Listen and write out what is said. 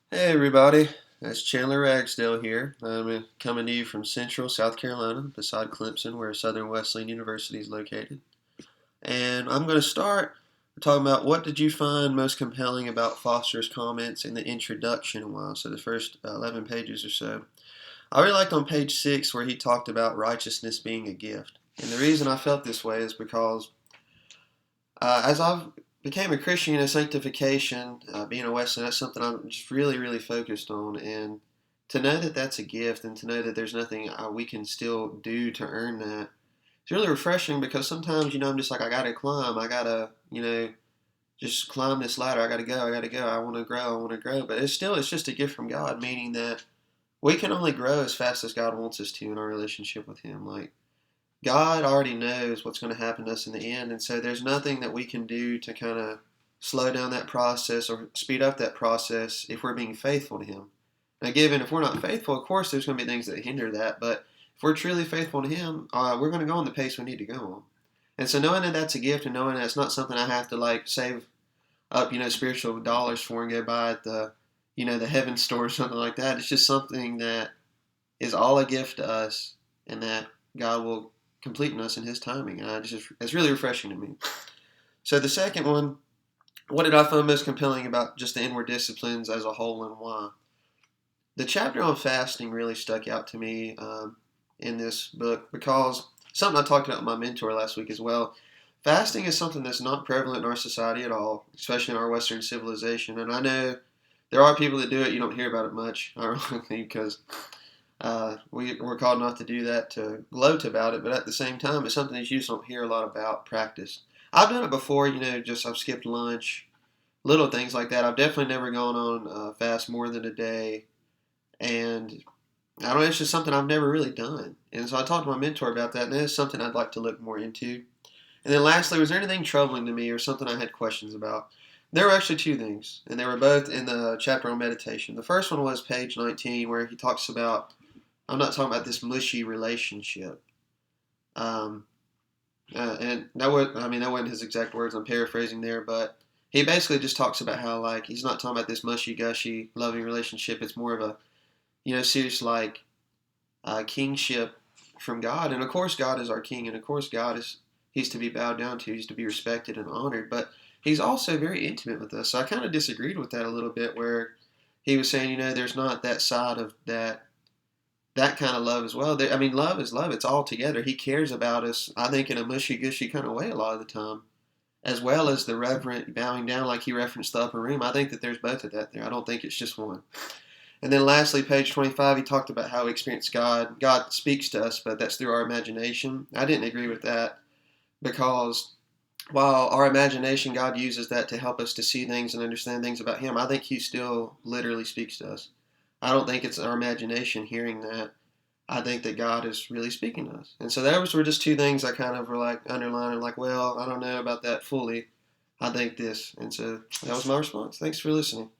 Hey everybody, it's Chandler Ragsdale here. I'm coming to you from Central South Carolina, beside Clemson, where Southern Wesleyan University is located. And I'm going to start talking about what did you find most compelling about Foster's comments in the introduction a while, so the first 11 pages or so. I really liked on page 6 where he talked about righteousness being a gift. And the reason I felt this way is because as I've became a Christian, sanctification, being a Wesleyan, that's something I'm just really, really focused on. And to know that that's a gift, and to know that there's nothing we can still do to earn that, it's really refreshing because sometimes, I'm just like, I gotta climb, I gotta, just climb this ladder. I gotta go, I gotta go. I want to grow, I want to grow. But it's just a gift from God, meaning that we can only grow as fast as God wants us to in our relationship with Him. Like God already knows what's going to happen to us in the end, and so there's nothing that we can do to kind of slow down that process or speed up that process if we're being faithful to Him. Now, given if we're not faithful, of course, there's going to be things that hinder that, but if we're truly faithful to Him, we're going to go on the pace we need to go on. And so, knowing that that's a gift and knowing that it's not something I have to like save up, spiritual dollars for and go buy at the heaven store or something like that, it's just something that is all a gift to us, and that God will complete in us in His timing. And it's really refreshing to me. So the second one, what did I find most compelling about just the inward disciplines as a whole, and why? The chapter on fasting really stuck out to me in this book because something I talked about with my mentor last week as well. Fasting is something that's not prevalent in our society at all, especially in our Western civilization. And I know there are people that do it. You don't hear about it much, ironically, because we're called not to do that, to gloat about it, but at the same time, it's something that you just don't hear a lot about practice. I've done it before, just I've skipped lunch, little things like that. I've definitely never gone on fast more than a day, and I don't know, it's just something I've never really done. And so I talked to my mentor about that, and it's something I'd like to look more into. And then lastly, was there anything troubling to me or something I had questions about? There were actually two things, and they were both in the chapter on meditation. The first one was page 19, where he talks about I'm not talking about this mushy relationship. Um, and that wasn't his exact words. I'm paraphrasing there, but he basically just talks about how like he's not talking about this mushy gushy loving relationship. It's more of a serious like kingship from God, and of course God is our king, and of course he's to be bowed down to, he's to be respected and honored, but he's also very intimate with us. So I kind of disagreed with that a little bit, where he was saying there's not that side of that kind of love as well. I mean, love is love. It's all together. He cares about us, I think, in a mushy gushy kind of way a lot of the time, as well as the reverent bowing down, like he referenced the upper room. I think that there's both of that there. I don't think it's just one. And then lastly, page 25, he talked about how we experience God. God speaks to us, but that's through our imagination. I didn't agree with that because while our imagination, God uses that to help us to see things and understand things about Him, I think He still literally speaks to us. I don't think it's our imagination hearing that. I think that God is really speaking to us. And so those were just two things I kind of were like underlining, like, well, I don't know about that fully. I think this. And so that was my response. Thanks for listening.